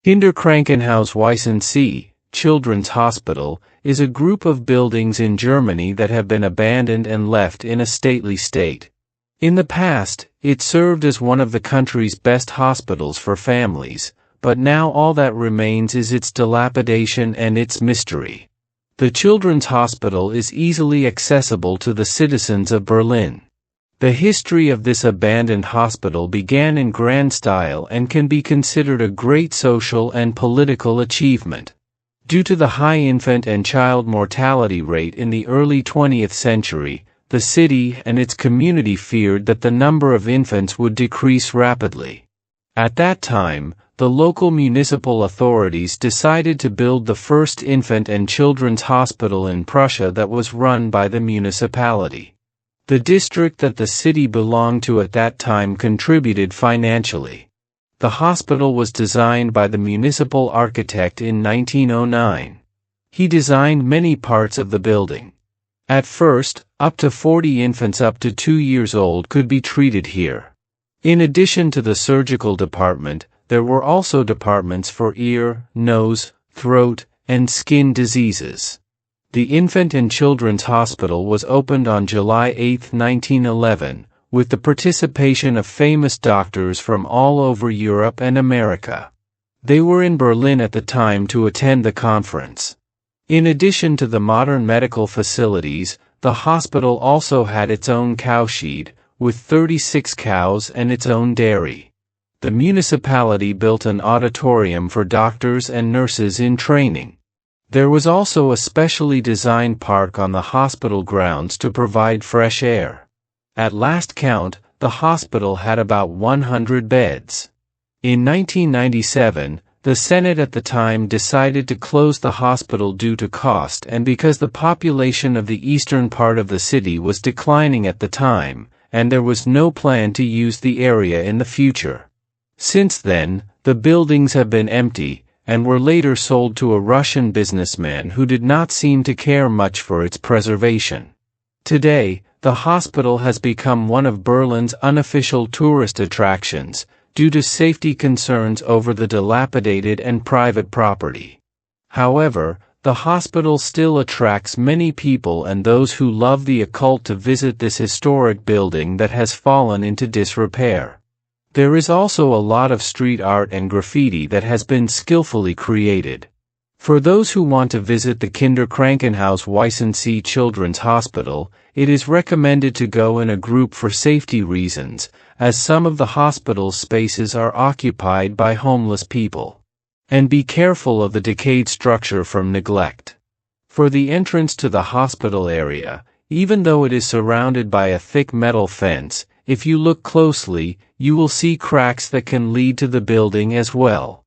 Kinderkrankenhaus Weißensee, Children's Hospital, is a group of buildings in Germany that have been abandoned and left in a stately state. In the past, it served as one of the country's best hospitals for families, but now all that remains is its dilapidation and its mystery. The Children's Hospital is easily accessible to the citizens of Berlin. The history of this abandoned hospital began in grand style and can be considered a great social and political achievement. Due to the high infant and child mortality rate in the early 20th century, the city and its community feared that the number of infants would decrease rapidly. At that time, the local municipal authorities decided to build the first infant and children's hospital in Prussia that was run by the municipality. The district that the city belonged to at that time contributed financially. The hospital was designed by the municipal architect in 1909. He designed many parts of the building. At first, up to 40 infants up to 2 years old could be treated here. In addition to the surgical department, there were also departments for ear, nose, throat, and skin diseases. The Infant and Children's Hospital was opened on July 8, 1911, with the participation of famous doctors from all over Europe and America. They were in Berlin at the time to attend the conference. In addition to the modern medical facilities, the hospital also had its own cowshed, with 36 cows and its own dairy. The municipality built an auditorium for doctors and nurses in training. There was also a specially designed park on the hospital grounds to provide fresh air. At last count, the hospital had about 100 beds. In 1997, the Senate at the time decided to close the hospital due to cost and because the population of the eastern part of the city was declining at the time, and there was no plan to use the area in the future. Since then, the buildings have been empty, and were later sold to a Russian businessman who did not seem to care much for its preservation. Today, the hospital has become one of Berlin's unofficial tourist attractions, due to safety concerns over the dilapidated and private property. However, the hospital still attracts many people and those who love the occult to visit this historic building that has fallen into disrepair. There is also a lot of street art and graffiti that has been skillfully created. For those who want to visit the Kinderkrankenhaus Weißensee Children's Hospital, it is recommended to go in a group for safety reasons, as some of the hospital's spaces are occupied by homeless people. And be careful of the decayed structure from neglect. For the entrance to the hospital area, even though it is surrounded by a thick metal fence, if you look closely, you will see cracks that can lead to the building as well.